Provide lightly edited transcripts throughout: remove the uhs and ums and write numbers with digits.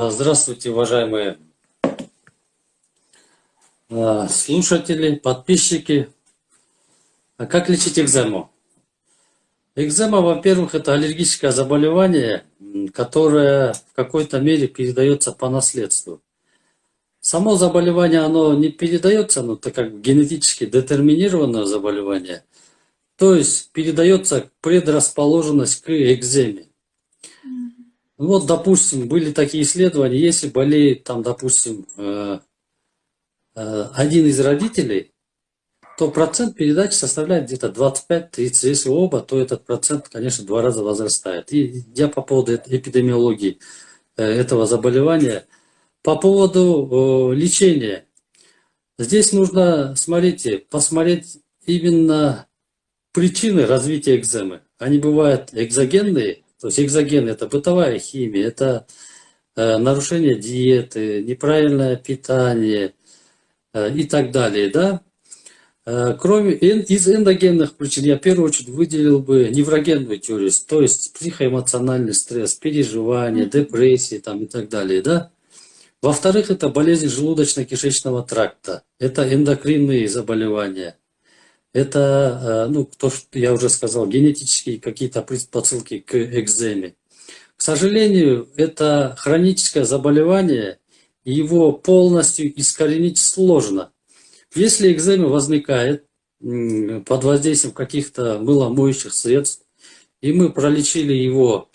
Здравствуйте, уважаемые слушатели, подписчики. Как лечить экзему? Экзема, во-первых, это аллергическое заболевание, которое в какой-то мере передается по наследству. Само заболевание, оно не передается, но это как генетически детерминированное заболевание. То есть передается предрасположенность к экземе. Вот, допустим, были такие исследования, если болеет, там, допустим, один из родителей, то процент передачи составляет где-то 25-30. Если оба, то этот процент, конечно, в 2 раза возрастает. И я по поводу эпидемиологии этого заболевания. По поводу лечения. Здесь нужно, смотрите, посмотреть именно причины развития экземы. Они бывают экзогенные. То есть экзоген – это бытовая химия, это нарушение диеты, неправильное питание и так далее, да? Кроме из эндогенных причин, я в первую очередь выделил бы неврогенную теорию, то есть психоэмоциональный стресс, переживания, депрессии там, и так далее. Да? Во-вторых, это болезнь желудочно-кишечного тракта, это эндокринные заболевания, это, ну, то, что я уже сказал, генетические какие-то предпосылки к экземе. К сожалению, это хроническое заболевание, и его полностью искоренить сложно. Если экзема возникает под воздействием каких-то мыломоющих средств, и мы пролечили его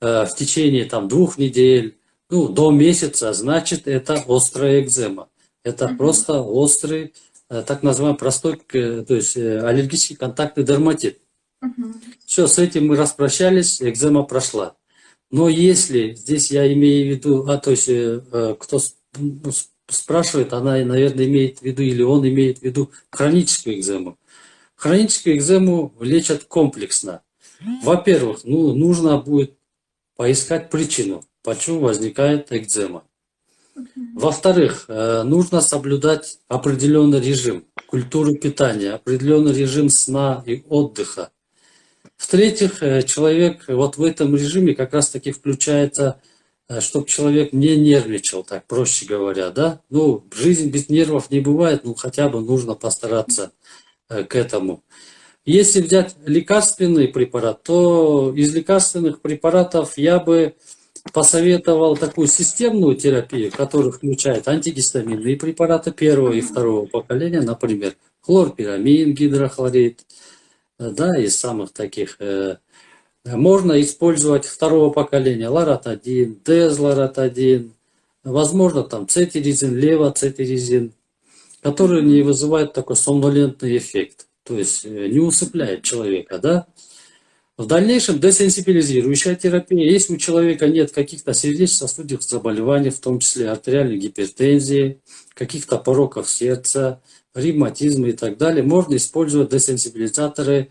в течение там, 2 недель, ну, до месяца, значит, это острая экзема. Это просто острый, так называемый простой, то есть аллергический контактный дерматит. Все, с этим мы распрощались, экзема прошла. Но если, здесь я имею в виду, то есть кто спрашивает, она, наверное, имеет в виду, или он имеет в виду хроническую экзему. Хроническую экзему лечат комплексно. Во-первых, ну, нужно будет поискать причину, почему возникает экзема. Во-вторых, нужно соблюдать определенный режим, культуру питания, определенный режим сна и отдыха. В-третьих, человек вот в этом режиме как раз-таки включается, чтобы человек не нервничал, так проще говоря, да? Ну, жизнь без нервов не бывает, ну, хотя бы нужно постараться к этому. Если взять лекарственный препарат, то из лекарственных препаратов я бы посоветовал такую системную терапию, которая включает антигистаминные препараты первого и второго поколения, например, хлорпирамин, гидрохлорид, да, из самых таких. Можно использовать второго поколения лоратадин, дезлоратадин, возможно там цетиризин, левоцетиризин, которые не вызывают такой сомнолентный эффект, то есть не усыпляет человека, да. В дальнейшем десенсибилизирующая терапия. Если у человека нет каких-то сердечно-сосудистых заболеваний, в том числе артериальной гипертензии, каких-то пороков сердца, ревматизма и так далее, можно использовать десенсибилизаторы,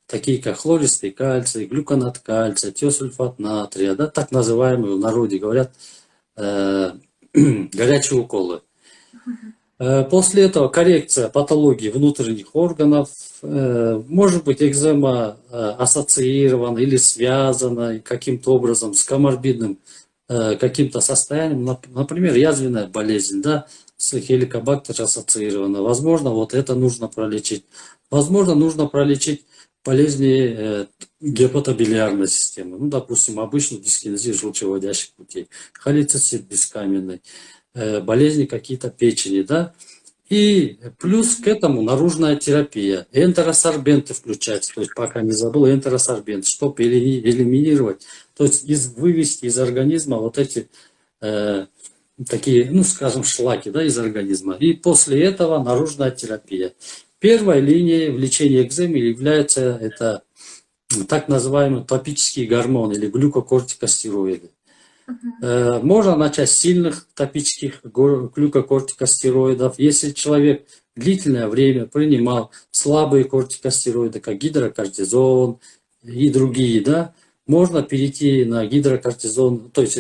такие как хлористый кальций, глюконат кальция, тиосульфат натрия, да, так называемые в народе говорят горячие уколы. После этого коррекция патологии внутренних органов. Может быть, экзема ассоциирована или связана каким-то образом с коморбидным каким-то состоянием. Например, язвенная болезнь, да, с хеликобактер ассоциирована. Возможно, вот это нужно пролечить. Возможно, нужно пролечить болезни гепатобилиарной системы. Ну, допустим, обычную дискинезию желчевыводящих путей, холецистит бескаменный, болезни какие-то печени, да. И плюс к этому наружная терапия. Энтеросорбенты включаются, то есть пока не забыл, энтеросорбент, чтобы элиминировать, то есть вывести из организма вот эти такие, ну, скажем, шлаки, да, из организма. И после этого наружная терапия. Первой линией в лечении экземы является это так называемый топический гормон или глюкокортикостероиды. Можно начать с сильных топических глюкокортикостероидов. Если человек длительное время принимал слабые кортикостероиды, как гидрокортизон и другие, да, можно перейти на гидрокортизон, то есть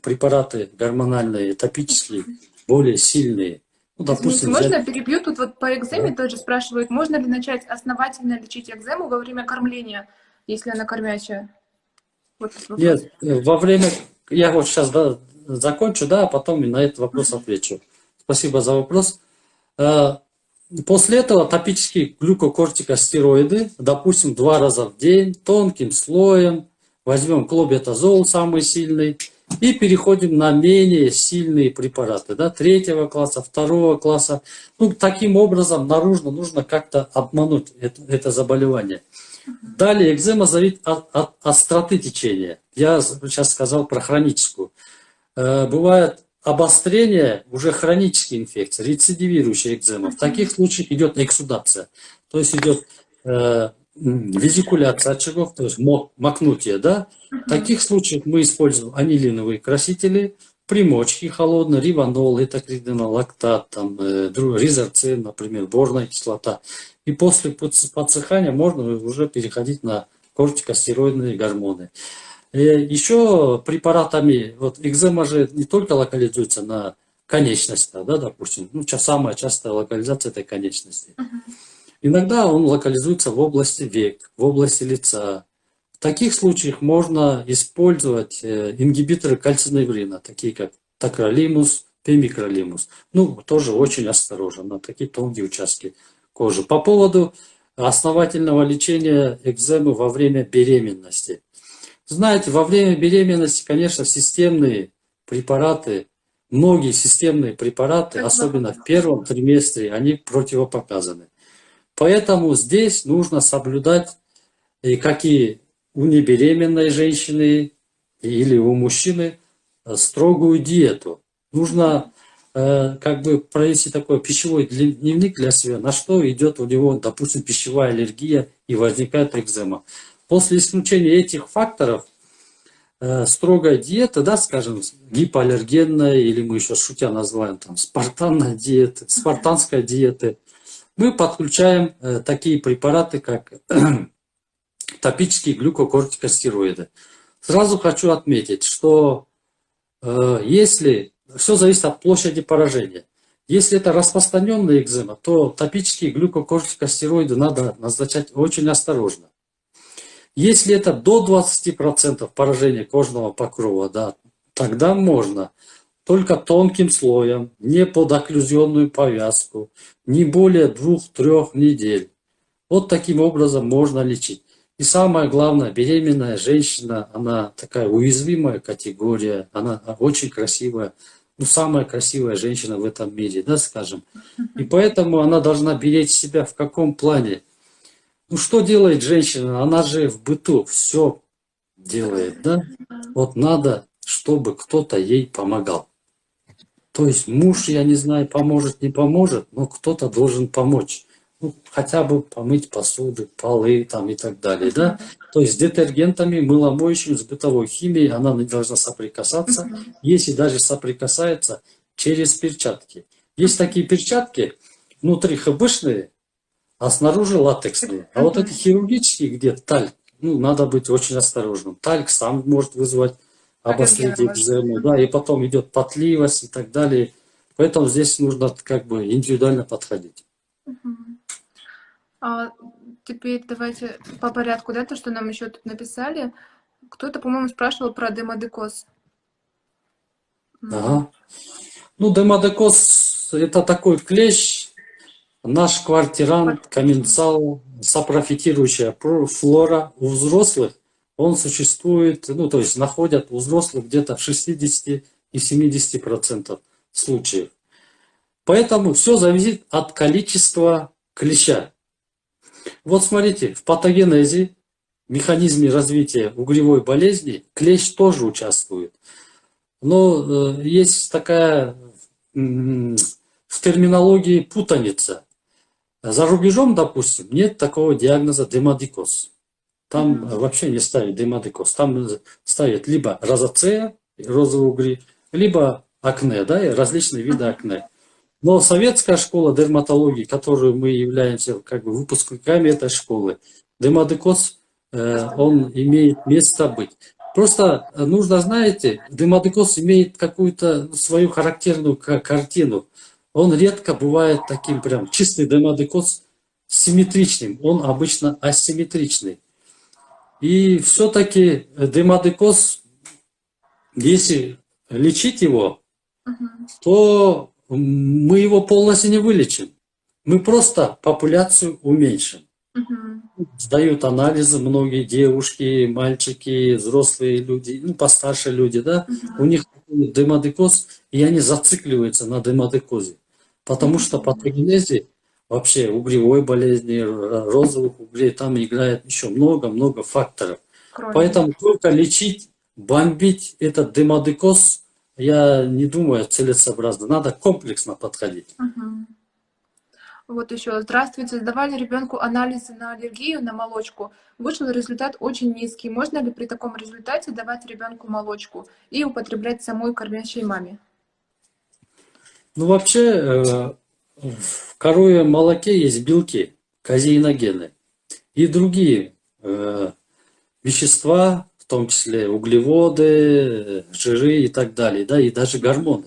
препараты гормональные, топические, более сильные. Ну, допустим, можно я перебью? Тут вот по экземе тоже спрашивают, можно ли начать основательно лечить экзему во время кормления, если она кормячая? Вот нет, во время, я вот сейчас, да, закончу, да, а потом и на этот вопрос отвечу. Спасибо за вопрос. Э, После этого топические глюкокортикостероиды, допустим, 2 раза в день, тонким слоем, возьмем клобетазол самый сильный, и переходим на менее сильные препараты, да, 3-го класса, 2-го класса. Ну, таким образом, нужно как-то обмануть это заболевание. Далее, экзема зависит от остроты течения. Я сейчас сказал про хроническую. Бывает обострение уже хронической инфекции, рецидивирующая экзема. В таких случаях идет эксудация, то есть идет визикуляция очагов, то есть мокнутие, да. В таких случаях мы используем анилиновые красители, примочки холодные, риванол, этакридинол, лактат, там, ризоцин, например, борная кислота. И после подсыхания можно уже переходить на кортикостероидные гормоны. Еще препаратами, вот экзема же не только локализуется на конечностях, да, допустим, ну, самая частая локализация этой конечности. Иногда он локализуется в области век, в области лица. В таких случаях можно использовать ингибиторы кальциневрина, такие как тacrolimus, pimecrolimus. Ну, тоже очень осторожно на такие тонкие участки кожи. По поводу основательного лечения экземы во время беременности. Знаете, во время беременности, конечно, системные препараты, многие системные препараты, особенно в первом триместре, они противопоказаны. Поэтому здесь нужно соблюдать, и как и у небеременной женщины или у мужчины, строгую диету. Нужно как бы провести такой пищевой дневник для себя, на что идет у него, допустим, пищевая аллергия и возникает экзема. После исключения этих факторов, строгая диета, да, скажем, гипоаллергенная, или мы еще шутя называем там спартанная диета, спартанская диета, мы подключаем такие препараты, как топические глюкокортикостероиды. Сразу хочу отметить, что если все зависит от площади поражения. Если это распространенная экзема, то топические глюкокортикостероиды надо назначать очень осторожно. Если это до 20% поражения кожного покрова, да, тогда можно. Только тонким слоем, не под окклюзионную повязку, не более 2-3 недель. Вот таким образом можно лечить. И самое главное, беременная женщина, она такая уязвимая категория, она очень красивая, ну, самая красивая женщина в этом мире, да, скажем. И поэтому она должна беречь себя в каком плане? Ну, что делает женщина? Она же в быту все делает, да? Вот надо, чтобы кто-то ей помогал. То есть муж, я не знаю, поможет, не поможет, но кто-то должен помочь. Ну, хотя бы помыть посуду, полы там и так далее, да? То есть с детергентами, мыломоющими, с бытовой химией она не должна соприкасаться, если даже соприкасается через перчатки. Есть такие перчатки, внутри хэбэшные, а снаружи латексные. А вот эти хирургические, где тальк, ну, надо быть очень осторожным. Тальк сам может вызвать обострение экземы, да, и потом идет потливость и так далее. Поэтому здесь нужно как бы индивидуально подходить. Теперь давайте по порядку, да, то, что нам еще тут написали. Кто-то, по-моему, спрашивал про демодекоз. Ага. Ну, демодекоз – это такой клещ, наш квартирант, комменсал, сапрофитирующая флора у взрослых. Он существует, ну, то есть находят у взрослых где-то в 60 и 70% случаев. Поэтому все зависит от количества клеща. Вот смотрите, в патогенезе, механизме развития угревой болезни, клещ тоже участвует. Но есть такая в терминологии путаница. За рубежом, допустим, нет такого диагноза демодикоз. Там вообще не ставят демодикоз. Там ставят либо розацея, розовые угри, либо акне, да, и различные виды акне. Но советская школа дерматологии, которую мы являемся как бы выпускниками этой школы, демодикоз, он имеет место быть. Просто нужно, знаете, демодикоз имеет какую-то свою характерную картину. Он редко бывает таким прям чистый демодикоз симметричным. Он обычно асимметричный. И все-таки демодикоз, если лечить его, Мгм. то мы его полностью не вылечим. Мы просто популяцию уменьшим. Мгм. Сдают анализы многие девушки, мальчики, взрослые люди, ну, постарше люди, да, у Мгм. них демодекоз, и они зацикливаются на демодекозе. Потому что Мгм. патогенезе вообще угревой болезни, розовых угрей, там играет еще много-много факторов. Кроме. Поэтому только лечить, бомбить этот демодекоз, я не думаю, целесообразно. Надо комплексно подходить. Мгм. Вот еще. Здравствуйте. Сдавали ребенку анализы на аллергию на молочку. Вышел результат очень низкий. Можно ли при таком результате давать ребенку молочку и употреблять самой кормящей маме? Ну, вообще, в коровьем молоке есть белки, казеиногены и другие вещества, в том числе углеводы, жиры и так далее, да, и даже гормоны.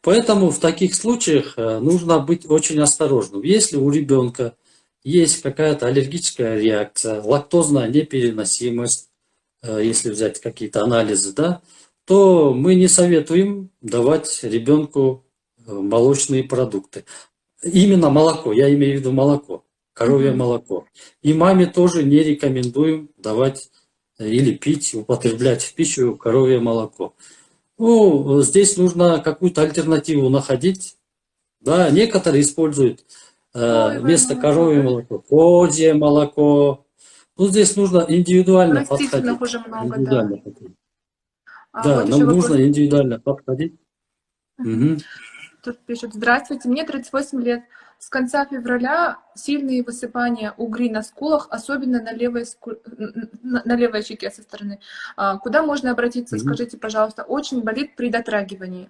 Поэтому в таких случаях нужно быть очень осторожным. Если у ребенка есть какая-то аллергическая реакция, лактозная непереносимость, если взять какие-то анализы, да, то мы не советуем давать ребенку молочные продукты. Именно молоко, я имею в виду молоко, коровье Мгм. молоко. И маме тоже не рекомендуем давать или пить, употреблять в пищу коровье молоко. Ну, здесь нужно какую-то альтернативу находить. Да, некоторые используют Соевое вместо молоко, коровьего да? молока козье молоко. Ну, здесь нужно индивидуально Растительных уже подходить. много, да. Индивидуально подходить. А Да, вот еще нам вопрос. нужно индивидуально подходить. Мгм. Мгм. Тут пишут: здравствуйте, мне 38 лет. С конца февраля сильные высыпания, угри на скулах, особенно на на левой щеке со стороны. Куда можно обратиться, Мгм. скажите, пожалуйста? Очень болит при дотрагивании.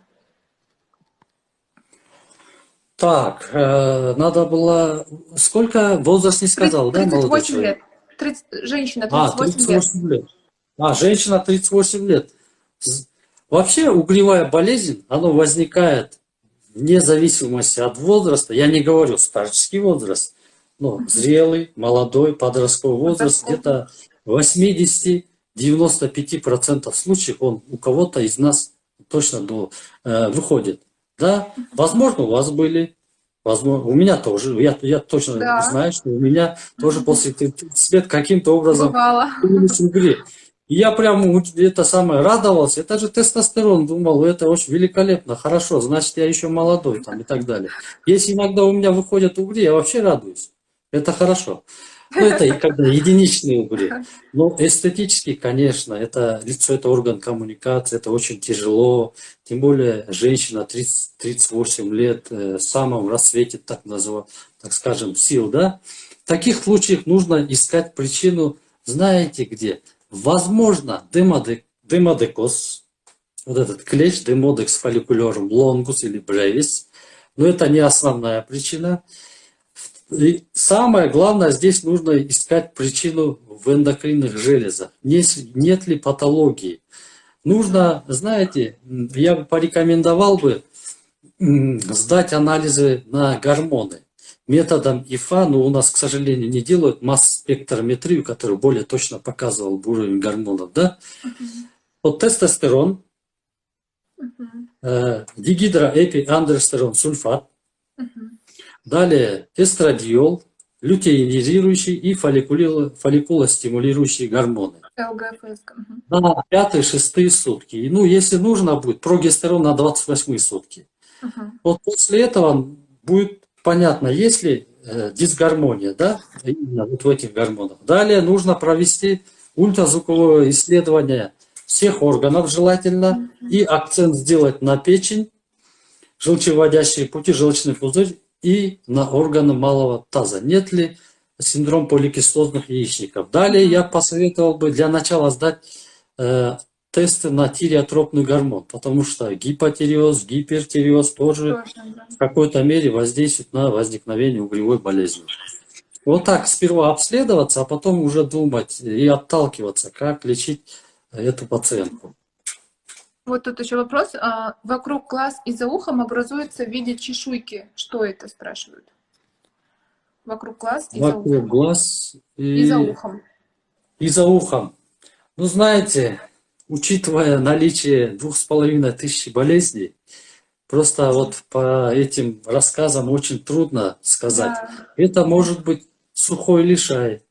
Так, надо было... Сколько возраст не сказал, да, Тридцать молодой восемь лет. человек? Женщина, А, 38 лет. 38 лет. А, женщина 38 лет. З- Вообще угревая болезнь, она возникает вне зависимости от возраста. Я не говорю старческий возраст, но Мгм. зрелый, молодой, подростковый возраст, Подростковый. где-то 80-95% случаев он у кого-то из нас точно выходит. Да, возможно, у вас были, возможно, у меня тоже. Я точно Да, знаю, что у меня тоже после 30 лет каким-то образом бывало. появились угри. И я прям это самое радовался. Это же тестостерон. Думал, это очень великолепно, хорошо, значит, я еще молодой там и так далее. Если иногда у меня выходят угри, я вообще радуюсь. Это хорошо. Но это и когда единичные угри. Но эстетически, конечно, это лицо, это орган коммуникации, это очень тяжело. Тем более женщина 30-38 лет, в самом рассвете, так скажем, сил, да. В таких случаях нужно искать причину, знаете где? Возможно, демодекоз, вот этот клещ, демодекс фолликулярум лонгус или бревис, но это не основная причина. И самое главное, здесь нужно искать причину в эндокринных железах. Нет ли патологии? Мгм. Нужно, знаете, я бы порекомендовал бы сдать анализы на гормоны. Методом ИФА, но у нас, к сожалению, не делают масс-спектрометрию, которая более точно показывал бы уровень гормонов. Да? Мгм. Вот тестостерон, Мгм. дигидроэпиандростерон сульфат, Мгм. далее эстрадиол, лютеинизирующий и фолликулостимулирующие гормоны. ЛГФС. Мгм. На пятые-шестые сутки. И, ну, если нужно будет, прогестерон на 28 сутки. Мгм. Вот после этого будет понятно, есть ли дисгармония, да, именно вот в этих гормонах. Далее нужно провести ультразвуковое исследование всех органов желательно и акцент сделать на печень, желчевыводящие пути, желчный пузырь и на органы малого таза. Нет ли синдром поликистозных яичников. Далее я Мгм. посоветовал бы для начала сдать э, тесты на тиреотропный гормон, потому что гипотиреоз, гипертиреоз тоже Тоже, да. в какой-то мере воздействует на возникновение угревой болезни. Вот так сперва обследоваться, а потом уже думать и отталкиваться, как лечить эту пациентку. Вот тут еще вопрос. Вокруг глаз и за ухом образуется в виде чешуйки. Что это, спрашивают? Вокруг глаз и за Вокруг ухом. глаз И за и ухом. за ухом. Ну, знаете, учитывая наличие 2500 болезней, просто вот по этим рассказам очень трудно сказать. Да. Это может быть сухой лишай,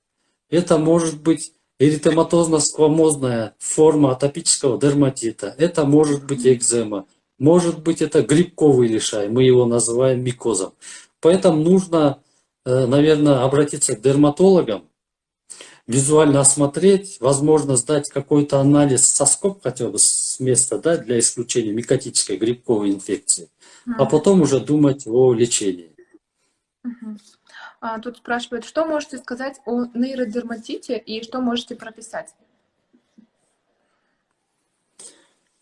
это может быть эритематозно-сквамозная форма атопического дерматита, это может быть экзема, может быть это грибковый лишай, мы его называем микозом. Поэтому нужно, наверное, обратиться к дерматологам, визуально осмотреть, возможно, сдать какой-то анализ соскоб хотя бы с места, да, для исключения микотической грибковой инфекции, а Мгм. потом уже думать о лечении. Мгм. Тут спрашивают, что можете сказать о нейродерматите и что можете прописать?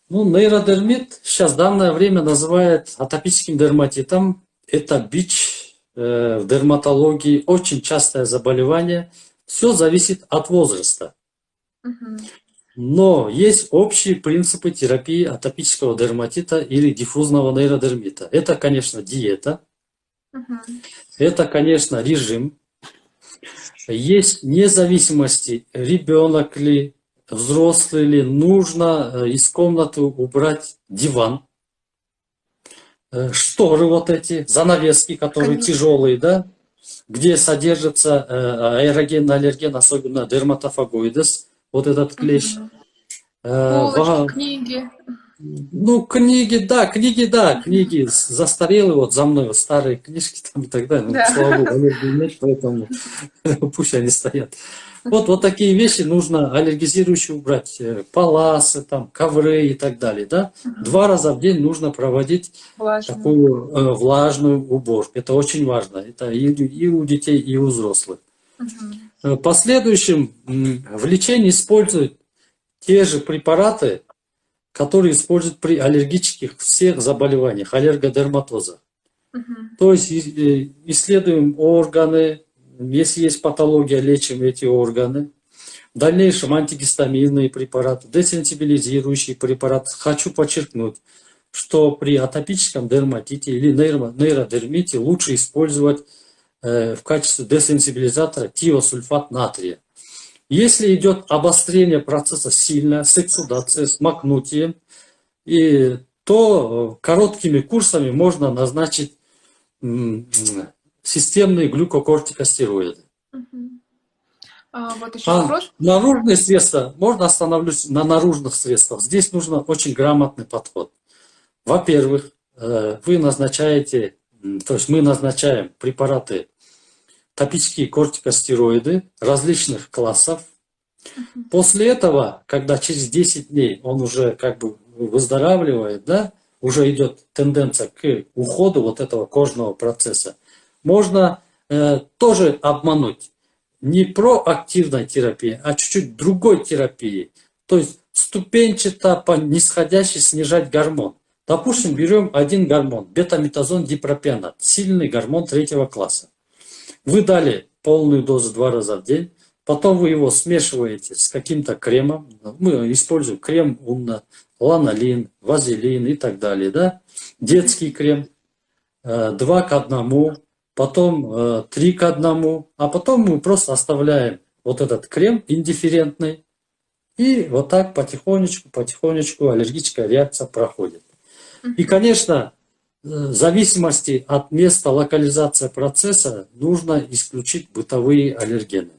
Ну, нейродермит сейчас в данное время называют атопическим дерматитом. Это бич в дерматологии, очень частое заболевание. Все зависит от возраста. Мгм. Но есть общие принципы терапии атопического дерматита или диффузного нейродермита. Это, конечно, диета, Мгм. это, конечно, режим. Есть независимости, ребенок ли, взрослый ли, нужно из комнаты убрать диван, шторы вот эти, занавески, которые Конечно. тяжелые, да, где содержится аэроген, аллерген, особенно дерматофагоидес, вот этот клещ. Мгм. Э, Полочки, ва- книги. Ну, книги застарелые, вот за мной вот старые книжки там и так далее. Ну, Да. слава богу, аллергии нет, поэтому пусть они стоят. Вот такие вещи нужно аллергизирующие убрать. Паласы, там, ковры и так далее, да. Мгм. 2 раза в день нужно проводить Влажные. такую влажную уборку. Это очень важно. Это и у детей, и у взрослых. Мгм. В последующем в лечении используют те же препараты, которые используют при аллергических всех заболеваниях, аллергодерматоза. Мгм. То есть исследуем органы, если есть патология, лечим эти органы. В дальнейшем антигистаминные препараты, десенсибилизирующие препараты. Хочу подчеркнуть, что при атопическом дерматите или нейродермите лучше использовать в качестве десенсибилизатора тиосульфат натрия. Если идет обострение процесса сильное, с эксудацией, с макнутием, то короткими курсами можно назначить системные глюкокортикостероиды. Мгм. Вот еще А вопрос. наружные средства, можно остановлюсь на наружных средствах. Здесь нужно очень грамотный подход. Во-первых, вы назначаете, то есть мы назначаем препараты, топические кортикостероиды различных классов. Мгм. После этого, когда через 10 дней он уже как бы выздоравливает, да, уже идет тенденция к уходу вот этого кожного процесса, можно тоже обмануть. Не проактивной терапией, а чуть-чуть другой терапией. То есть ступенчато по нисходящей снижать гормон. Допустим, берем один гормон, бета-метазон дипропионат, сильный гормон 3 класса. Вы дали полную дозу 2 раза в день, потом вы его смешиваете с каким-то кремом. Мы используем крем Унна, ланолин, вазелин и так далее. Да? Детский крем 2 к 1, потом 3 к 1, а потом мы просто оставляем вот этот крем индифферентный, и вот так потихонечку, потихонечку аллергическая реакция проходит. И, Мгм. конечно, в зависимости от места локализации процесса нужно исключить бытовые аллергены.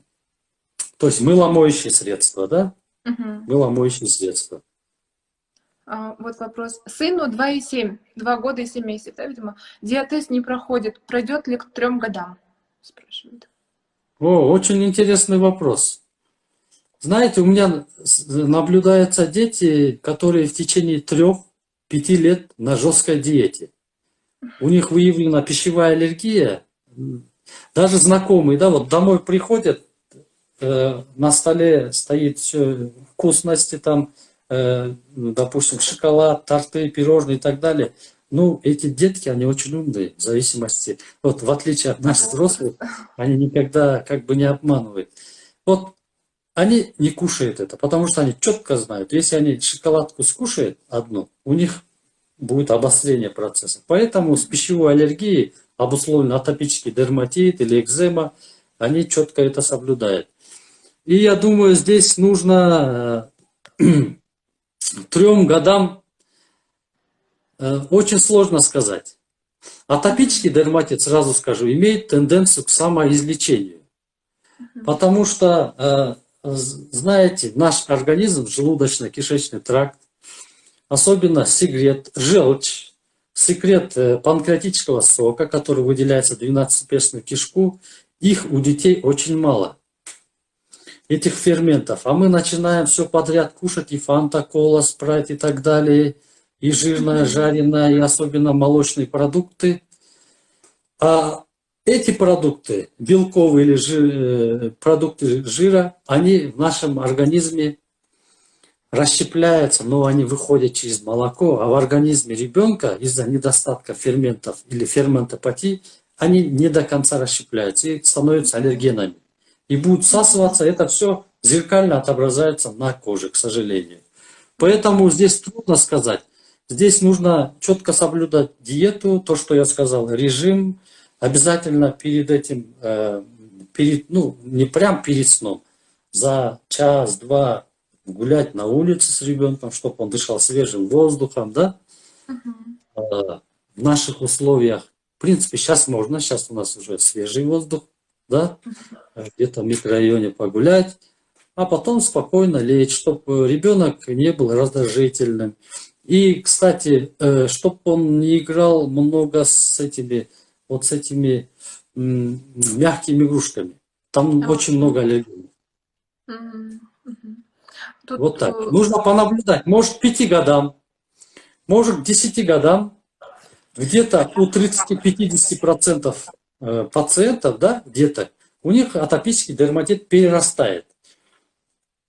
То есть мыломоющие средства, да? Мгм. Мыломоющие средства. Вот вопрос. Сыну 2,7, 2 года и 7 месяцев, да, видимо. Диатез не проходит. Пройдет ли к 3 годам? Спрашивают. О, очень интересный вопрос. Знаете, у меня наблюдаются дети, которые в течение 3-5 лет на жесткой диете. У них выявлена пищевая аллергия. Даже знакомые, да, вот домой приходят, на столе стоит все вкусности, там, допустим, шоколад, торты, пирожные и так далее. Ну, эти детки, они очень умные, в зависимости, вот в отличие от нас, взрослых, Возраст. они никогда как бы не обманывают. Вот они не кушают это, потому что они четко знают, если они шоколадку скушают одну, у них будет обострение процесса. Поэтому с пищевой аллергией обусловлен атопический дерматит или экзема, они четко это соблюдают. И я думаю, здесь нужно 3 годам очень сложно сказать. Атопический дерматит, сразу скажу, имеет тенденцию к самоизлечению. Потому что, знаете, наш организм, желудочно-кишечный тракт, особенно секрет, желчь, секрет панкреатического сока, который выделяется в 12-перстную кишку, их у детей очень мало, этих ферментов. А мы начинаем все подряд кушать, и фанта, кола, спрайт и так далее, и жирное, жареное, и особенно молочные продукты. А эти продукты, белковые или продукты жира, они в нашем организме расщепляются, но они выходят через молоко, а в организме ребенка из-за недостатка ферментов или ферментопатии они не до конца расщепляются и становятся аллергенами. И будут всасываться, это все зеркально отображается на коже, к сожалению. Поэтому здесь трудно сказать. Здесь нужно четко соблюдать диету, то, что я сказал, режим, обязательно перед этим, не прям перед сном, за час-два гулять на улице с ребенком, чтобы он дышал свежим воздухом, да? В наших условиях, в принципе, сейчас можно, сейчас у нас уже свежий воздух, да? Где-то в микрорайоне погулять, а потом спокойно лечь, чтобы ребенок не был раздражительным. И, кстати, чтобы он не играл много с этими мягкими игрушками. Там очень много аллергенов. Тут, Вот так. Нужно понаблюдать. Может, к 5 годам, может, к 10 годам, где-то у 30-50% пациентов, да, где-то, у них атопический дерматит перерастает.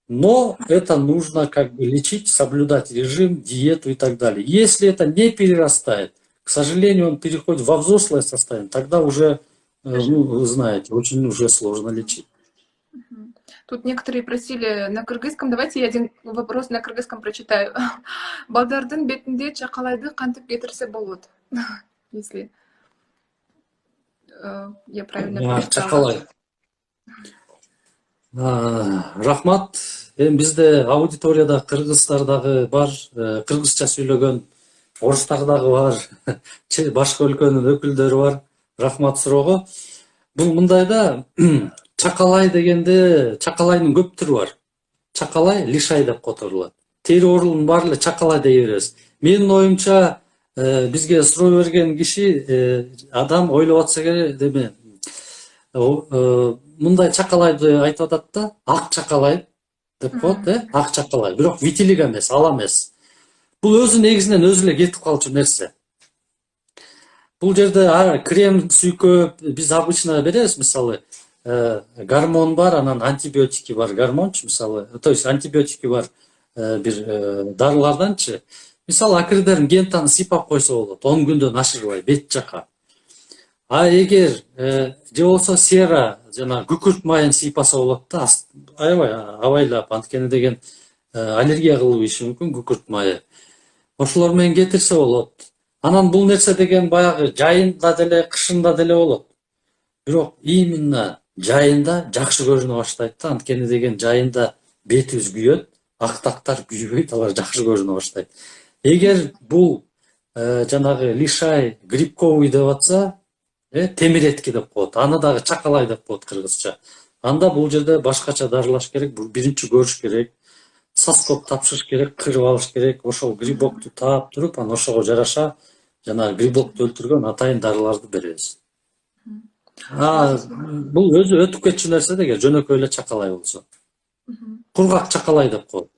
Но это нужно как бы лечить, соблюдать режим, диету и так далее. Если это не перерастает, к сожалению, он переходит во взрослое состояние, тогда уже, вы знаете, очень уже сложно лечить. Тут некоторые просили на кыргызском. Давайте я один вопрос на кыргызском прочитаю. Балдардын бетинде чакалайды кантип кетирсе болот? Если я правильно прочитала. Чакалай. Рахмат. Бизде аудиторияда кыргызстардагы бар, кыргызча сүйлөгөн, орустардагы бар, башка өлкөнүн өкүлдөрү бар. Рахмат суроого. Бул мындай да, чакалай дегенде, чакалайдын көп түрү бар. Чакалай лишай деп которулат. Тери оорунун баары эле чакалай дей беребиз. Менин оюмча, бизге суроо берген киши, адам ойлоп атса керек, деме, мындай чакалайды айтып атат да, ак чакалай деп коет, ак чакалай. Бирок витилиго эмес, ала эмес. Бул өзү негизинен өзү эле кетип калчу нерсе. Бул жерде крем сүйкөп, биз обычно беребиз, мисалы, гормон бар, анан антибиотики бар, гормончу, мисалы, то есть антибиотики бар бир дарыларданчы. Мисалы, акридердин гентаны сыйпап койсо болот, 10 күндөн ашырбай, бет жака. А эгер же болсо сера жана күкүрт майын сыйпаса болот да, аябай абайлап, анткени деген аллергия кылып ийиши мүмкүн күкүрт майы. Ошолор менен кетирсе болот. Анан бул нерсе деген баягы жайында деле, кышында деле болот. Бирок именно жайында жакшы көрүнө баштайт да, анткени деген жайында бетибиз күйөт, актактар күйбөйт, алар жакшы көрүнө баштайт. Эгер бул жанагы лишай, грибковый деп атса, темир этки деп коет. Аны дагы чакалай деп коет кыргызча. Анда бул жерде башкача дарылаш керек, биринчи көрүш керек. Соскоп тапшырыш керек, кырып алыш керек. Ошол грибокту таап туруп, анан ошого жараша жана грибокту өлтүргөн атайын дарыларды беребиз. Бул өзү өтүп кетчү нерсе деген, жөнөкөй эле чакалай болсо. Кургак чакалай деп коет.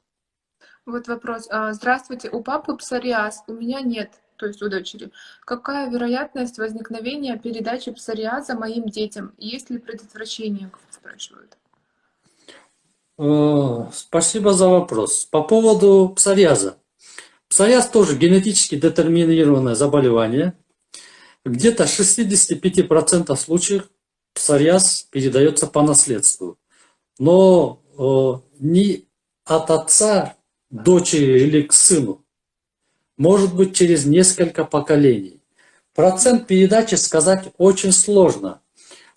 Вот вопрос. Здравствуйте, у папы псориаз, у меня нет, то есть у дочери. Какая вероятность возникновения передачи псориаза моим детям? Есть ли предотвращение, как спрашивают? Спасибо за вопрос. По поводу псориаза. Псориаз тоже генетически детерминированное заболевание. Где-то 65% случаев псориаз передается по наследству. Но не от отца к дочери или к сыну. Может быть через несколько поколений. Процент передачи сказать очень сложно.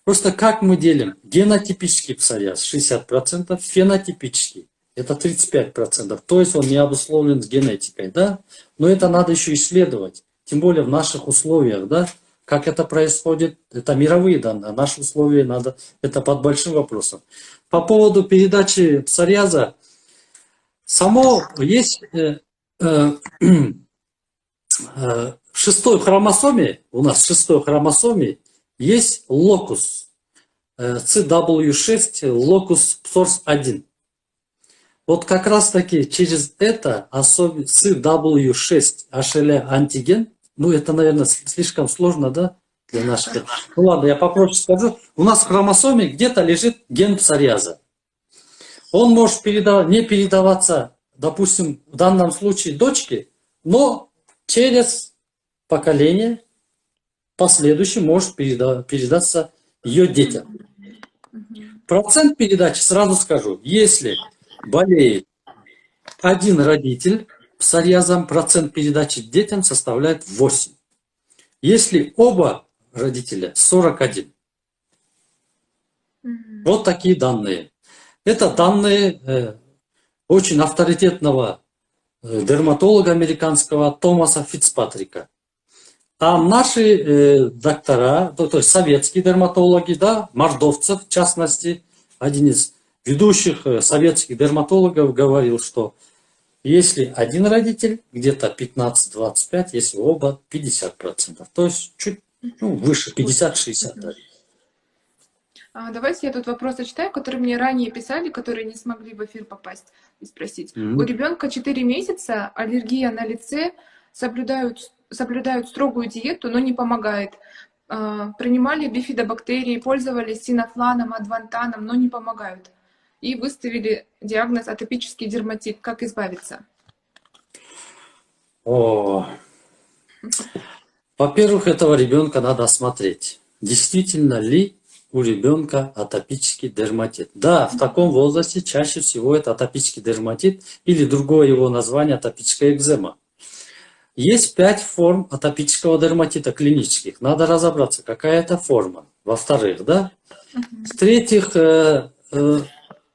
Просто как мы делим? Генотипический псориаз 60%, фенотипический Это 35%. То есть он не обусловлен с генетикой, да? Но это надо еще исследовать. Тем более в наших условиях, да? Как это происходит, это мировые данные. А наши условия надо, это под большим вопросом. По поводу передачи псориаза, само есть в шестой хромосоме, у нас в шестой хромосоме есть локус CW6, локус PSORS1. Вот как раз таки через это CW6 HLA антиген, ну это, наверное, слишком сложно, да, для наших. Ну ладно, я попроще скажу. У нас в хромосоме где-то лежит ген псориаза. Он может не передаваться, допустим, в данном случае дочке, но через поколение последующий может передаться ее детям. Процент передачи, сразу скажу, если болеет один родитель псориазом, процент передачи детям составляет 8. Если оба родителя, 41. Вот такие данные. Это данные очень авторитетного дерматолога американского Томаса Фицпатрика. А наши доктора, то есть советские дерматологи, да, Мордовцев в частности, один из ведущих советских дерматологов говорил, что если один родитель, где-то 15-25, если оба 50%. То есть чуть выше, 50-60 даже. Давайте я тут вопрос зачитаю, которые мне ранее писали, которые не смогли в эфир попасть и спросить. У ребенка 4 месяца, аллергия на лице, соблюдают строгую диету, но не помогает. Принимали бифидобактерии, пользовались синофланом, адвантаном, но не помогают. И выставили диагноз атопический дерматит. Как избавиться? Во-первых, этого ребенка надо осмотреть. Действительно ли у ребенка атопический дерматит? Да, в таком возрасте чаще всего это атопический дерматит или другое его название атопическая экзема. Есть 5 форм атопического дерматита клинических. Надо разобраться, какая это форма. Во-вторых, да? В-третьих,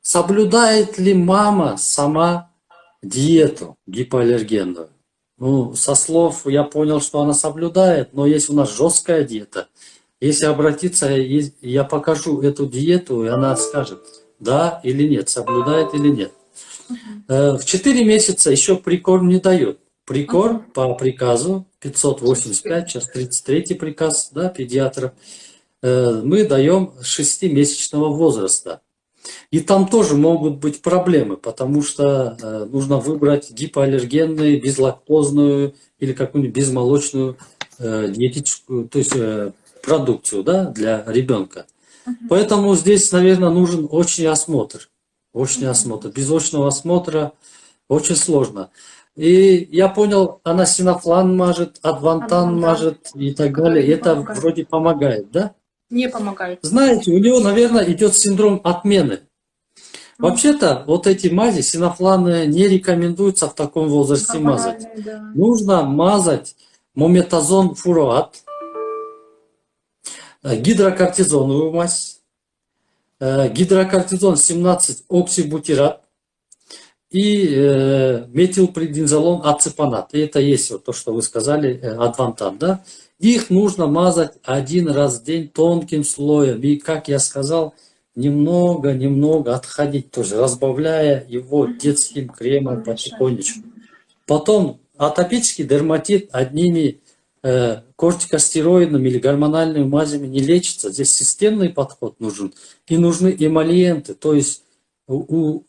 соблюдает ли мама сама диету гипоаллергенную? Ну, со слов я понял, что она соблюдает, но есть у нас жесткая диета. Если обратиться, я покажу эту диету, и она скажет, да или нет, соблюдает или нет. В 4 месяца еще прикорм не дает. Прикорм по приказу 585, сейчас 33 приказ, да, педиатров, мы даем с 6-месячного возраста. И там тоже могут быть проблемы, потому что нужно выбрать гипоаллергенную, безлактозную или какую-нибудь безмолочную диетическую, то есть продукцию, да, для ребенка. Поэтому здесь, наверное, нужен очень осмотр. Очень осмотр. Без очного осмотра очень сложно. И я понял, она синофлан мажет, адвантан мажет и так далее. Это вроде помогает, да? Не помогает. Знаете, у него, наверное, идет синдром отмены. Вообще-то, вот эти мази, синофланы, не рекомендуется в таком возрасте мазать. Да. Нужно мазать мометазон фуроат, гидрокортизоновую мазь, гидрокортизон 17 оксибутират и метилпреднизолон ацетонат. И это есть вот то, что вы сказали, адвантан, да? Их нужно мазать 1 раз в день тонким слоем. И, как я сказал, немного отходить тоже, разбавляя его детским кремом потихонечку. Потом атопический дерматит одними кортикостероидными или гормональными мазями не лечится. Здесь системный подход нужен. И нужны эмолиенты. То есть у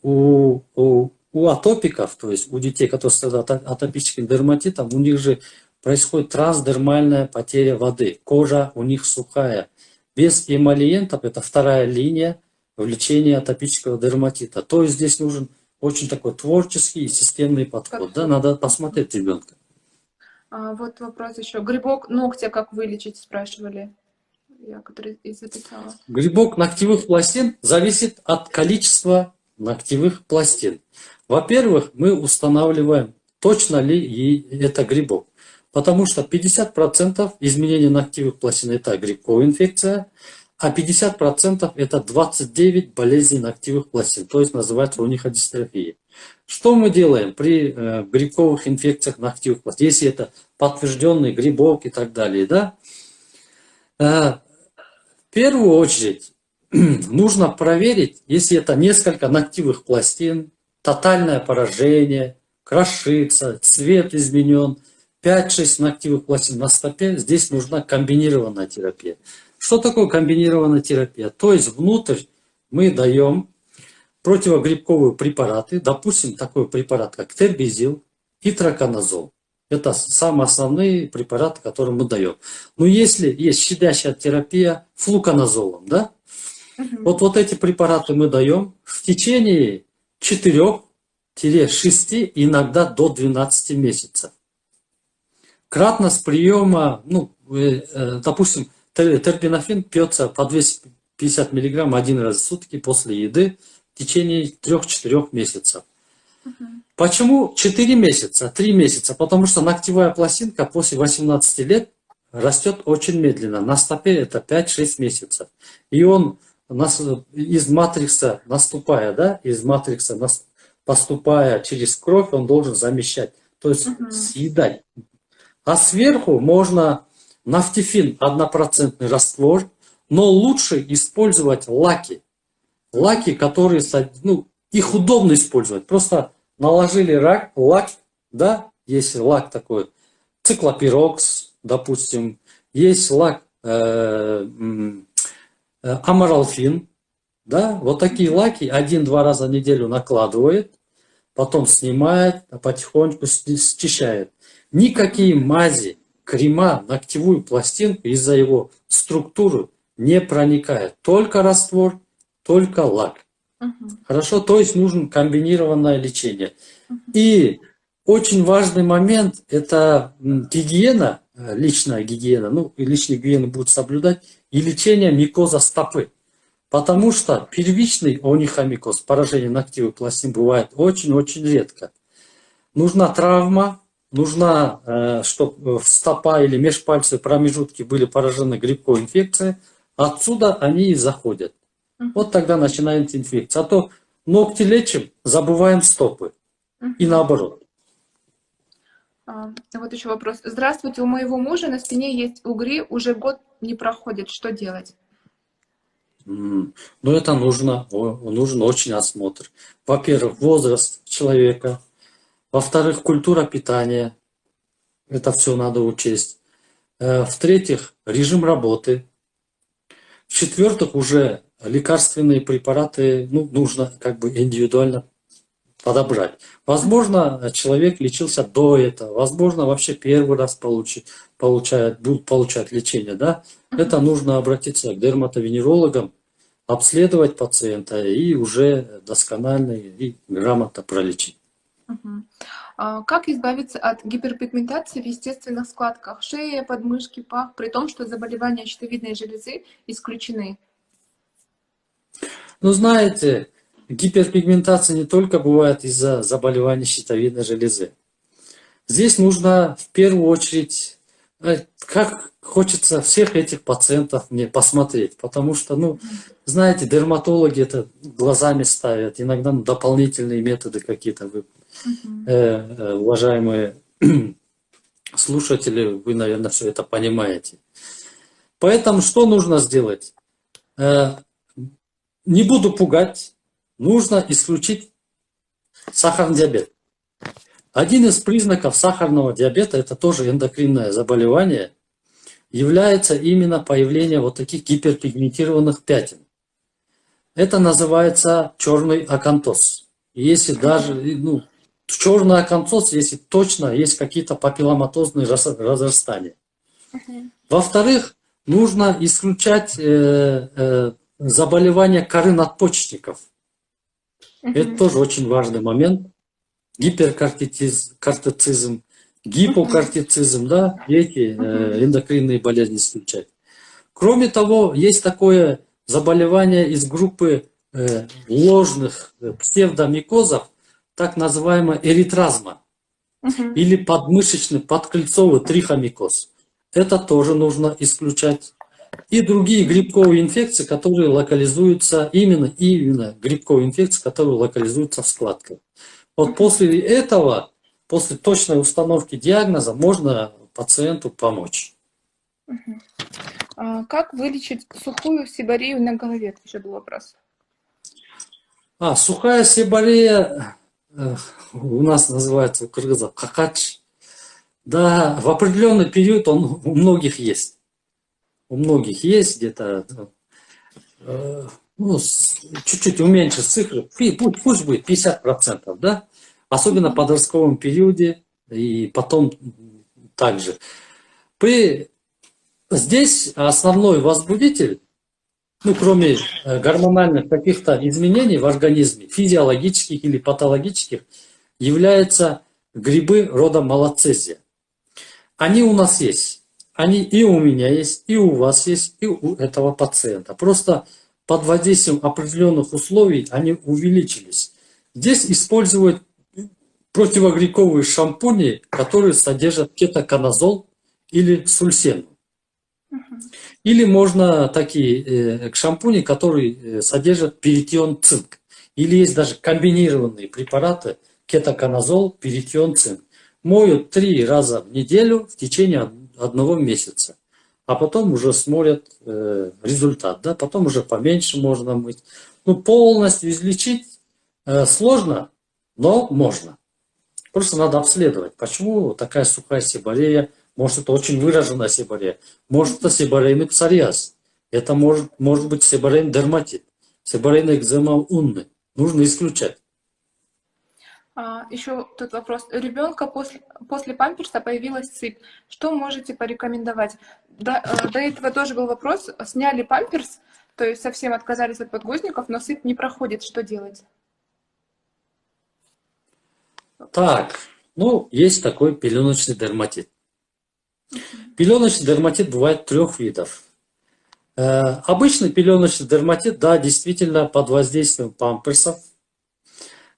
атопиков, то есть у детей, которые страдают атопическим дерматитом, у них же происходит трансдермальная потеря воды. Кожа у них сухая. Без эмолиентов это вторая линия в лечении атопического дерматита. То есть здесь нужен очень такой творческий и системный подход. Да? Надо посмотреть ребенка. Вот вопрос еще. Грибок ногтя как вылечить, спрашивали. Я который и записала. Грибок ногтевых пластин зависит от количества ногтевых пластин. Во-первых, мы устанавливаем, точно ли это грибок. Потому что 50% изменения ногтевых пластин – это грибковая инфекция, а 50% это 29 болезней ногтевых пластин, то есть называется униходистрофия. Что мы делаем при грибковых инфекциях ногтевых пластин, если это подтвержденный грибок и так далее, да? В первую очередь нужно проверить, если это несколько ногтевых пластин, тотальное поражение, крошится, цвет изменен, 5-6 ногтевых пластин на стопе, здесь нужна комбинированная терапия. Что такое комбинированная терапия? То есть внутрь мы даем противогрибковые препараты, допустим, такой препарат, как тербизил и траконазол. Это самые основные препараты, которые мы даем. Но если есть щадящая терапия флуконазолом, да, вот эти препараты мы даем в течение 4-6, иногда до 12 месяцев. Кратность приема, допустим, тербинофен пьется по 250 мг один раз в сутки после еды в течение 3-4 месяцев. Почему 4 месяца, 3 месяца? Потому что ногтевая пластинка после 18 лет растет очень медленно. На стопе это 5-6 месяцев. И он из матрикса наступая, поступая через кровь, он должен замещать, то есть съедать. А сверху можно нафтифин 1% раствор, но лучше использовать лаки. Лаки, которые, их удобно использовать. Просто наложили лак, да, есть лак такой, циклопирокс, допустим, есть лак аморалфин, да, вот такие лаки 1-2 раза в неделю накладывает, потом снимает, а потихоньку счищает. Никакие мази, крема, ногтевую пластинку из-за его структуры не проникает. Только раствор, только лак. Хорошо, то есть нужно комбинированное лечение. И очень важный момент – это гигиена, личная гигиена, и личную гигиену будут соблюдать, и лечение микоза стопы. Потому что первичный онихомикоз, поражение ногтевых пластин, бывает очень-очень редко. Нужна травма, нужна, чтобы стопа или межпальцевые промежутки были поражены грибковой инфекцией, отсюда они и заходят. Вот тогда начинается инфекция. А то ногти лечим, забываем стопы. И наоборот. Вот еще вопрос. Здравствуйте, у моего мужа на спине есть угри, уже год не проходит. Что делать? Это нужен очень осмотр. Во-первых, возраст человека. Во-вторых, культура питания. Это все надо учесть. В-третьих, режим работы. В-четвертых, уже лекарственные препараты нужно индивидуально подобрать. Возможно, человек лечился до этого, возможно, вообще первый раз будут получать лечение. Да? Это нужно обратиться к дерматовенерологам, обследовать пациента и уже досконально и грамотно пролечить. Как избавиться от гиперпигментации в естественных складках шеи, подмышки, пах, при том, что заболевания щитовидной железы исключены? Знаете, гиперпигментация не только бывает из-за заболеваний щитовидной железы. Здесь нужно в первую очередь, как хочется всех этих пациентов мне посмотреть, потому что, знаете, дерматологи это глазами ставят, иногда дополнительные методы какие-то. Уважаемые слушатели, вы, наверное, все это понимаете. Поэтому что нужно сделать? Не буду пугать, нужно исключить сахарный диабет. Один из признаков сахарного диабета, это тоже эндокринное заболевание, является именно появление вот таких гиперпигментированных пятен. Это называется черный акантоз. Если даже, черный акантоз, если точно есть какие-то папилломатозные разрастания. Во-вторых, нужно исключать заболевания коры надпочечников. Это тоже очень важный момент. Гиперкортицизм, гипокортицизм, да, эти эндокринные болезни исключать. Кроме того, есть такое заболевание из группы ложных псевдомикозов, так называемая эритразма, или подмышечный подкольцовый трихомикоз. Это тоже нужно исключать. и другие грибковые инфекции, которые локализуются именно грибковые инфекции, которые локализуются в складках. Вот после этого, после точной установки диагноза, можно пациенту помочь. Как вылечить сухую сибарию на голове? Это еще был вопрос. Сухая сибарея у нас называется у кыргызов какач. Да, в определенный период он у многих есть. У многих есть где-то, ну, чуть-чуть уменьшить цифры, пусть будет 50%, да? Особенно в подростковом периоде и потом также. Здесь основной возбудитель, ну, кроме гормональных каких-то изменений в организме, физиологических или патологических, являются грибы рода малоцезия. Они у нас есть. Они и у меня есть, и у вас есть, и у этого пациента. Просто под воздействием определенных условий они увеличились. Здесь используют противогрибковые шампуни, которые содержат кетоконазол или сульсену. Или можно такие шампуни, которые содержат пиритион цинк. Или есть даже комбинированные препараты кетоконазол, пиритион цинк. Моют 3 раза в неделю в течение 1 месяца. А потом уже смотрят результат. Да? Потом уже поменьше можно мыть. Ну, полностью излечить сложно, но можно. Просто надо обследовать, почему такая сухая сибарея. Может, это очень выраженная сибарея. Может, это сибарейный псориаз. Это может быть сибарейный дерматит. Сибарейная экзема унны. Нужно исключать. Еще тут вопрос. У ребенка после памперса появилась сыпь. Что можете порекомендовать? До этого тоже был вопрос. Сняли памперс, то есть совсем отказались от подгузников, но сыпь не проходит. Что делать? Так, ну, есть такой пеленочный дерматит. Пеленочный дерматит бывает 3 видов. Обычный пеленочный дерматит, да, действительно под воздействием памперсов.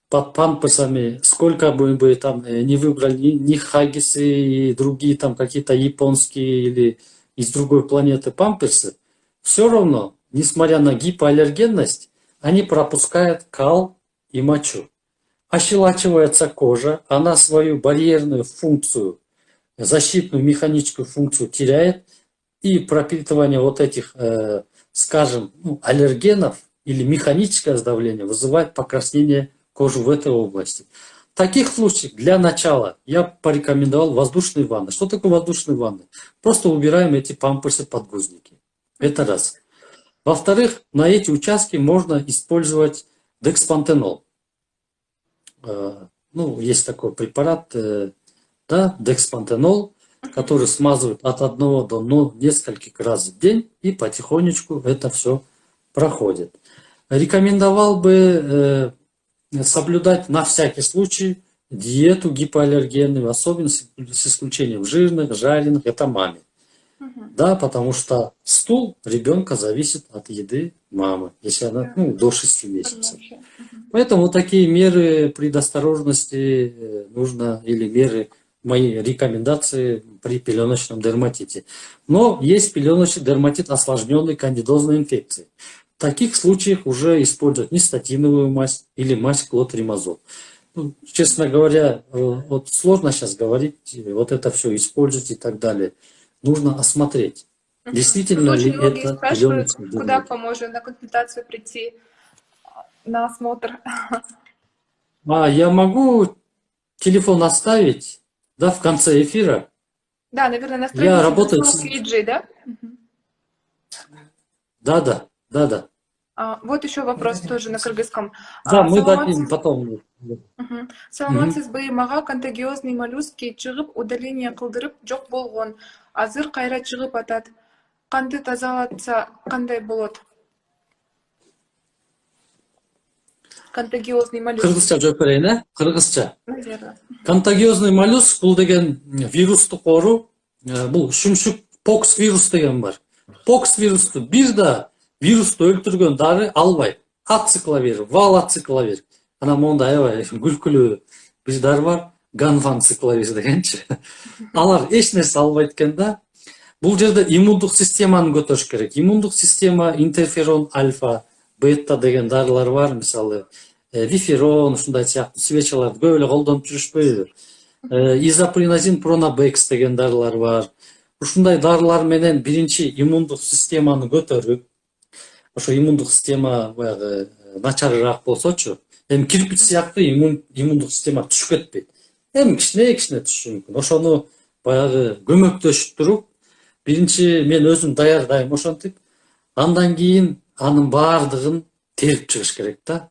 Под памперсами, сколько бы мы там не выбрали, ни хаггисы и другие там какие-то японские или из другой планеты памперсы, все равно, несмотря на гипоаллергенность, они пропускают кал и мочу. Ощелачивается кожа, она свою барьерную функцию, защитную механическую функцию теряет, и пропитывание вот этих, скажем, аллергенов или механическое сдавление вызывает покраснение кожи в этой области. В таких случаях для начала я порекомендовал воздушные ванны. Что такое воздушные ванны? Просто убираем эти памперсы-подгузники. Это раз. Во-вторых, на эти участки можно использовать декспантенол. Ну, есть такой препарат, да, декспантенол, который смазывают от 1 до нескольких раз в день, и потихонечку это все проходит. Рекомендовал бы соблюдать на всякий случай диету гипоаллергенную, особенно с исключением жирных, жареных, это маме. Да, потому что стул ребенка зависит от еды мамы, если она до 6 месяцев. Поэтому такие меры предосторожности нужно, или меры, мои рекомендации при пеленочном дерматите. Но есть пеленочный дерматит, осложненный кандидозной инфекцией. В таких случаях уже используют нистатиновую мазь или мазь клотримазол. Ну, честно говоря, вот сложно сейчас говорить, вот это все использовать и так далее. Нужно осмотреть. Действительно ли это пеленочный дерматит. Куда поможет на консультацию прийти, на осмотр? Я могу телефон оставить, да, в конце эфира. Да, наверное, на странице Я работаю с KG, да? Да. Вот еще вопрос тоже на кыргызском. Да, мы дадим потом. Саламатсызбы, мага контагиозный моллюски чыгып удаление кылдырып жок болгон. Азыр кайра чыгып атат. Канды тазалатса кандай болот? Контагиозный моллюск. Кыргызча жооп берейин, Кыргызча. Наверное. Контагиозный моллюск бул деген вирустук оору. Бул шумшук покс вирус деген бар. Покс вирусту бир да вирусту өлтүргөн дары албайт. Ацикловир, валацикловир. Ана мондай аябай күлкүлүү бир дары бар, ганфанцикловир дегенчи. Алар эч нерсе албайт экен да. Бул жерде иммундук системаны көтөрүш керек. Иммундук система интерферон альфа, бета деген дарылар бар, мисалы виферон, ушундай сыяктуу свечаларды көп эле колдонуп жүрүшпөйбү. Изопринозин пронабекс деген дарылар бар. Ушундай дарылар менен биринчи иммундук системаны көтөрүп, ошо иммундук система баягы начарыраак болсочу, эми кирпич сыяктуу иммундук система түшүп кетпейт. Эми кичине түшүшү мүмкүн. Ошону баягы көмөктөшүп туруп, биринчи мен өзүм даярдайм ошентип, андан кийин анын баардыгын терип чыгыш керек да.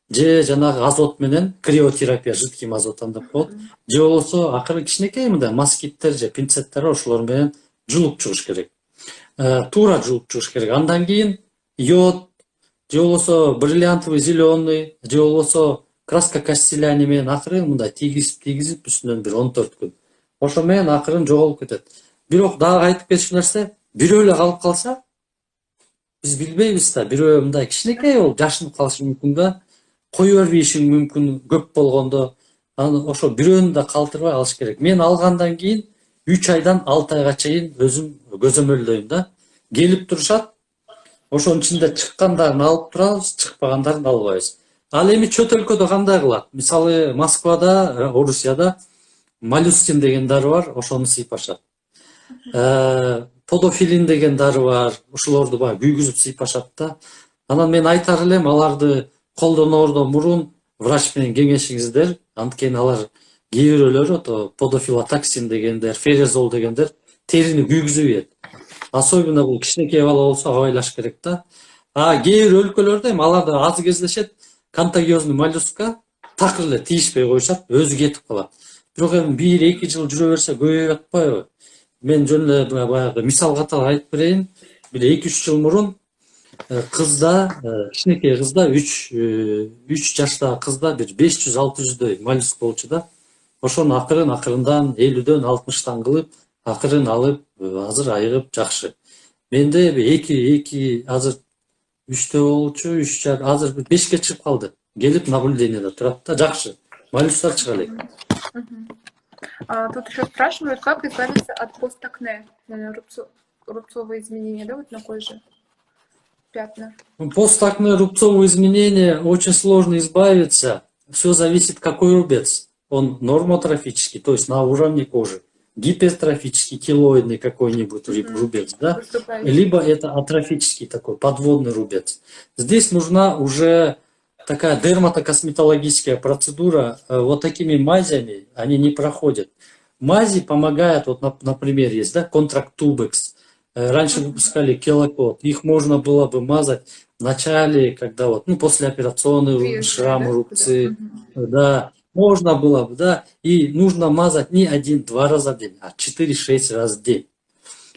Же жанагы азот менен криотерапия, жидким азотан деп коет. Же болбосо акыры кичинекей мындай москиттер же пинцеттер ошолор менен жулуп чыгыш керек. Туура жулуп чыгыш керек. Андан кийин йод, же болбосо бриллиантовый зеленый, же болбосо краска кастеляне менен акырын мындай тийгизип үстүнөн бир 14 күн. Ошо менен акырын жоголуп кетет. Бирок дагы айтып кетчү нерсе, бирөө эле калып калса, биз билбейбиз да, бирөө мындай кичинекей болуп жашынып калышы мүмкүн да, кое бербейишиң мүмкүн көп болгондо. Аны ошо бирөөнү да калтырбай алыш керек. Мен алгандан кийин 3 айдан 6 айга чейин өзүм көзөмөлдөйм да. Келип турушат, ошонун ичинде чыккандарын алып турабыз, чыкпагандарын албайбыз. Ал эми чөт өлкөдө кандай кылат? Мисалы Москвада, Орусияда малюстин деген дары бар, ошону сыйпашат. Подофилин деген дары бар, ошолорду баягы күйгүзүп сыйпашат да. Анан мен айтар элем, аларды колдоноордон мурун врач менен кеңешиңиздер, анткени алар кээ бирөөлөрү подофилотоксин дегендер, ферезол дегендер терини күйгүзүп ийет. Особенно бул кичинекей бала болсо абайлаш керек да. Кээ бир өлкөлөрдө эми аларда аз кездешет, контагиозный моллюска такыр эле тийишпей коюшат, өзү кетип калат. Бирок эми 1-2 жыл жүрө берсе көбөйүп атпайбы? Мен жөн эле баягы мисал катары айтып берейин. Бир 2-3 жыл мурун кызда, кичинекей кызда 3 жаштагы кызда бир 500-600дөй моллюск болчу да. Ошону акырындан 50дөн 60тан кылып, акырын алып, азыр айыгып жакшы. Менде 2 азыр 3тө болчу, 3 азыр 5ке чыгып калды. Келип наблюдениеде турат да, жакшы. Моллюстар чыга элек. Тут еще спрашивают, как избавиться от постакне, рубцовые изменения, да, вот на коже, пятна. Постакне, рубцовые изменения очень сложно избавиться. Все зависит, какой рубец. Он нормотрофический, то есть на уровне кожи. Гипертрофический, килоидный какой-нибудь рубец, да? Либо это атрофический такой, подводный рубец. Здесь нужна уже такая дерматокосметологическая процедура. Вот такими мазями они не проходят. Мази помогают, вот, например, есть, да, контрактубекс. Раньше выпускали келокод. Их можно было бы мазать в начале, когда вот, послеоперационные шрамы, рубцы, да, можно было бы, да, и нужно мазать не 1-2 раза в день, а 4-6 раз в день.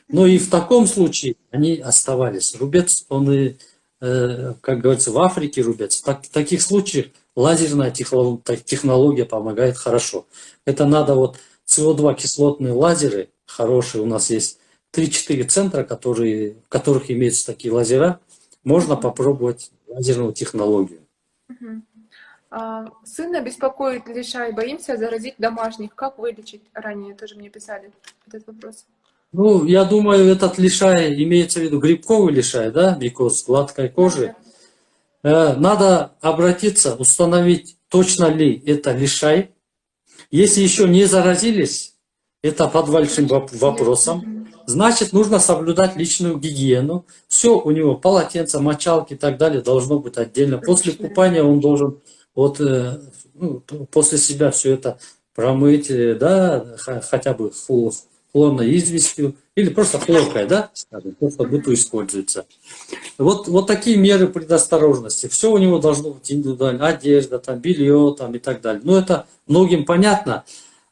Но и в таком случае они оставались. Рубец, он и, как говорится, в Африке рубец. В таких случаях лазерная технология помогает хорошо. Это надо вот СО2 кислотные лазеры, хорошие, у нас есть 3-4 центра, в которых имеются такие лазера. Можно попробовать лазерную технологию. Сына беспокоит лишай, боимся заразить домашних. Как вылечить? Ранее тоже мне писали этот вопрос. Я думаю, этот лишай, имеется в виду грибковый лишай, да, микоз гладкой кожи. Надо обратиться, установить, точно ли это лишай. Если еще не заразились, это под большим вопросом. Значит, нужно соблюдать личную гигиену. Все у него, полотенца, мочалки и так далее, должно быть отдельно. После купания он должен после себя все это промыть, да, хотя бы хлорной известью, или просто хлоркой, да, скажем, просто в быту используется. Вот такие меры предосторожности. Все у него должно быть индивидуально. Одежда, там, белье там, и так далее. Но это многим понятно.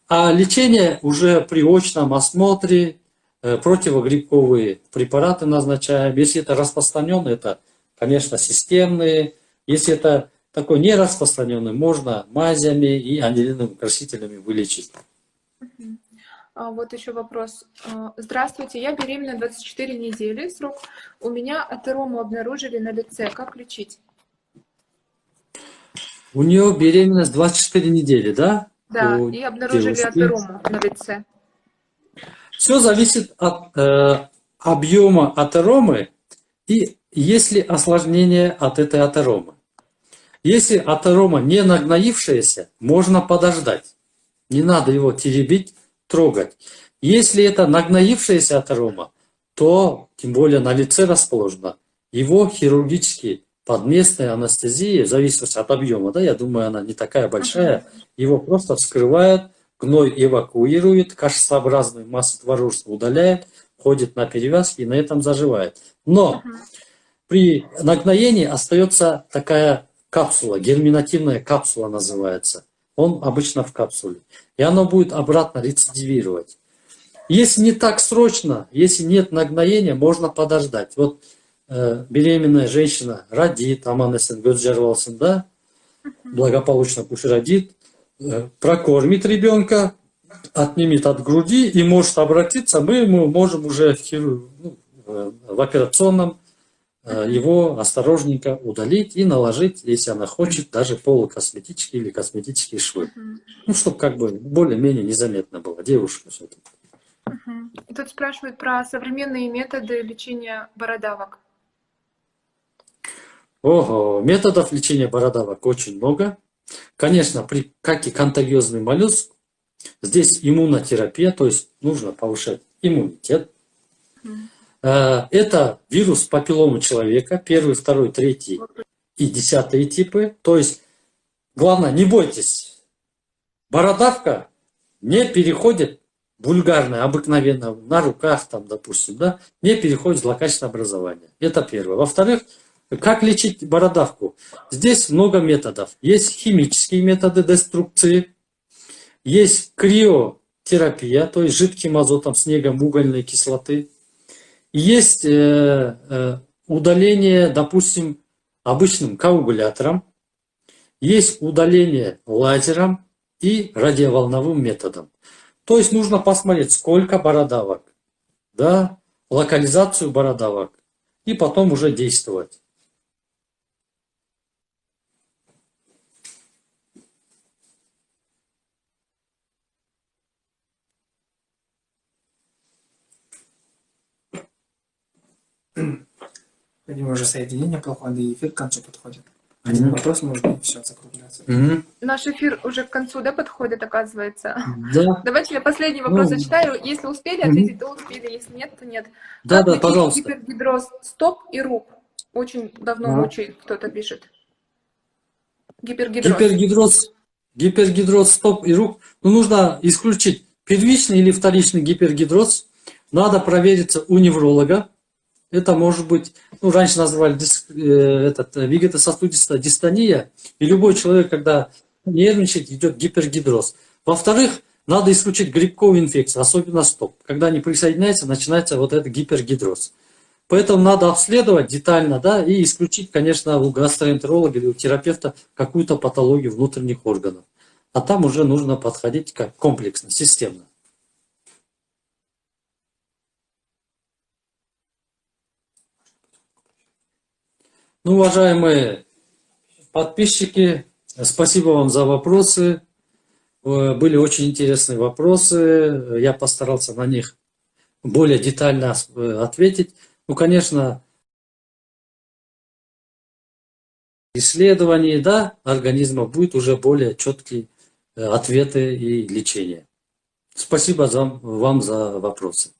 А лечение уже при очном осмотре, противогрибковые препараты назначаем. Если это распространенные, это, конечно, системные. Если это такой нераспространенный, можно мазями и анилиновыми красителями вылечить. Вот еще вопрос. Здравствуйте, я беременна 24 недели, срок. У меня атерому обнаружили на лице. Как лечить? У нее беременность 24 недели, да? Да, и обнаружили атерому на лице. Все зависит от объема атеромы и есть ли осложнение от этой атеромы. Если атерома не нагноившаяся, можно подождать. Не надо его теребить, трогать. Если это нагноившаяся атерома, то, тем более на лице расположена, его хирургически под местной анестезией, в зависимости от объема, да, я думаю, она не такая большая, его просто вскрывают, гной эвакуирует, кашеобразную массу творожества удаляет, ходит на перевязки и на этом заживает. Но при нагноении остается такая капсула, герминативная капсула называется. Он обычно в капсуле. И оно будет обратно рецидивировать. Если не так срочно, если нет нагноения, можно подождать. Вот беременная женщина родит, аман-эсен гөз да, благополучно пусть родит, прокормит ребенка, отнимет от груди и может обратиться, мы можем уже в операционном его осторожненько удалить и наложить, если она хочет, даже полукосметические или косметические швы. Ну, чтобы как бы более-менее незаметно было. Девушка все-таки. И тут спрашивают про современные методы лечения бородавок. Ого, методов лечения бородавок очень много. Конечно, как и контагиозный моллюск, здесь иммунотерапия, то есть нужно повышать иммунитет. Это вирус папилломы человека, 1, 2, 3 и 10 типы. То есть, главное, не бойтесь, бородавка не переходит, вульгарная, обыкновенно, на руках, там, допустим, да, не переходит в злокачественное образование. Это первое. Во-вторых, как лечить бородавку? Здесь много методов. Есть химические методы деструкции, есть криотерапия, то есть жидким азотом, снегом угольной кислоты. Есть удаление, допустим, обычным коагулятором, есть удаление лазером и радиоволновым методом. То есть нужно посмотреть, сколько бородавок, да, локализацию бородавок, и потом уже действовать. Видимо, уже соединение плохое, да и эфир к концу подходит. Один вопрос, можно и все закругляться. Наш эфир уже к концу, да, подходит, оказывается. Да. Давайте я последний вопрос зачитаю. Если успели ответить, то успели. Если нет, то нет. Да, Как да, лечить пожалуйста. гипергидроз стоп и рук? Очень давно мучает, кто-то пишет. Гипергидроз. Гипергидроз стоп и рук. Ну, нужно исключить первичный или вторичный гипергидроз. Надо провериться у невролога. Это может быть, ну, раньше называли вегетососудистая дистония. И любой человек, когда нервничает, идет гипергидроз. Во-вторых, надо исключить грибковую инфекцию, особенно стоп. Когда они присоединяются, начинается вот этот гипергидроз. Поэтому надо обследовать детально, да, и исключить, конечно, у гастроэнтеролога или у терапевта какую-то патологию внутренних органов. А там уже нужно подходить как комплексно, системно. Ну, уважаемые подписчики, спасибо вам за вопросы. Были очень интересные вопросы. Я постарался на них более детально ответить. Ну, конечно, исследований, да, организма будет уже более четкие ответы и лечение. Спасибо вам за вопросы.